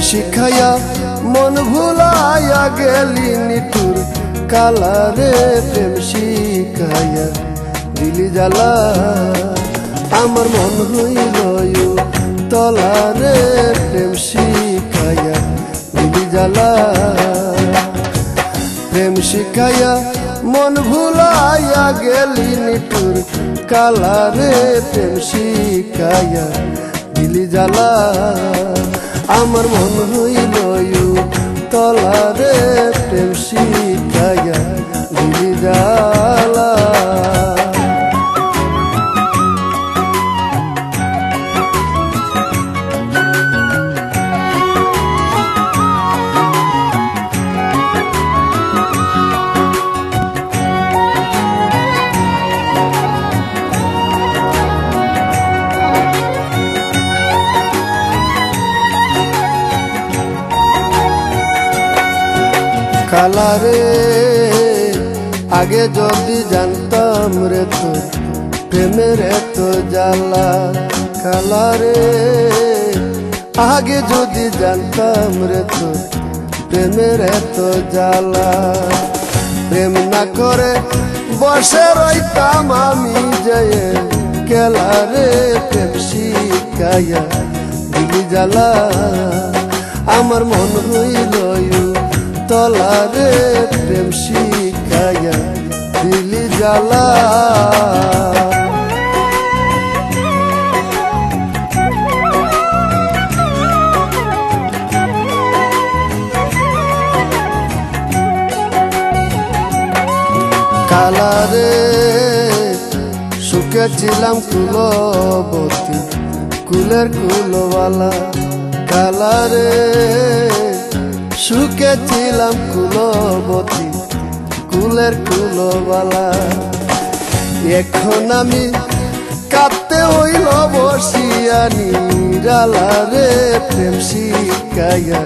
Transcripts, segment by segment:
শিখাইয়া মন ভুলাইয়া গেলি নিঠুর কালারে, প্রেম শিখাইয়া দিলি জ্বালা আমার মন হইল তলারে, প্রেম শিখাইয়া দিলি জ্বালা। প্রেম শিখাইয়া মন ভুলাইয়া গেলি নিঠুর কালারে, প্রেম শিখাইয়া দিলি জ্বালা আমার মন হইল তলারে, প্রেম শিখাইয়া দিলি জ্বালা। কালারে আগে যদি জানতাম রে তোর প্রেমের এত জ্বালা, কালারে আগে যদি জানতাম রে তোর প্রেমের এত জ্বালা। প্রেম না করে বসে রইতাম আমি যেয়ে কেলারে, প্রেম শিখাইয়া দিলি জ্বালা আমার মন হইল তলারে, প্রেম শিখাইয়া দিলি জ্বালা। কালারে সুখে ছিলাম কুলবতী, কুলের কুলওয়ালা, কালারে সুখে ছিলাম কুলবতী, কুলের কুলওয়ালা। এখন আমি কাঁদতে হইল বসিয়া নিরালারে, প্রেম শিখাইয়া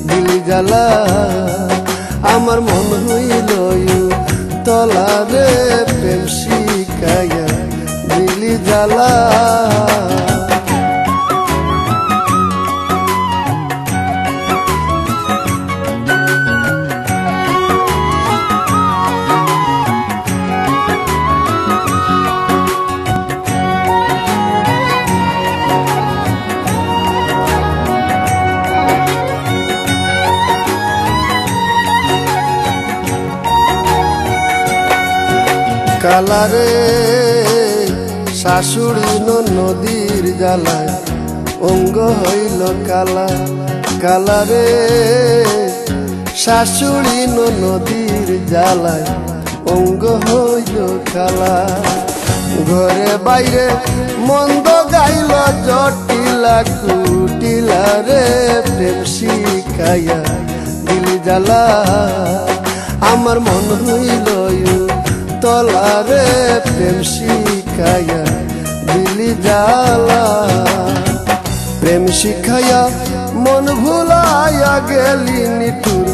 দিলি জ্বালা আমার মন হইল তলারে, প্রেম শিখাইয়া দিলি জ্বালা। কালারে শাশুড়ি নদীর জ্বালায় অঙ্গ হইল কালা, কালারে শাশুড়ি নদীর জ্বালায় অঙ্গ হইল কালা। ঘরে বাইরে মন্দ গাইল জটিলা কুটিলা রে, প্রেম শিখাইয়া দিলি জ্বালা আমার মন হইল তলারে, প্রেম শিখাইয়া দিলি জ্বালা। প্রেম শিখাইয়া মন ভুলাইয়া গেলি নিঠুর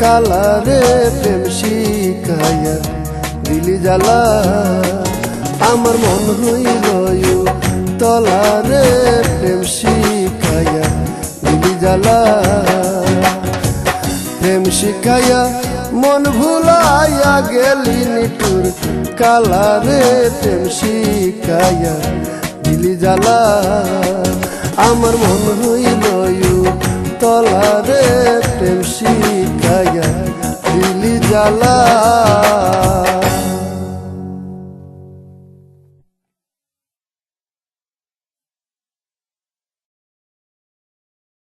কালারে, প্রেম শিখাইয়া দিলি জ্বালা আমার মন হইল তলারে, প্রেম শিখাইয়া দিলি জ্বালা। প্রেম শিখাইয়া মন ভুলাইয়া গেলি নিঠুর কালারে, প্রেম শিখাইয়া দিলি জ্বালা আমার মন হইল তলারে, প্রেম শিখাইয়া দিলি জ্বালা।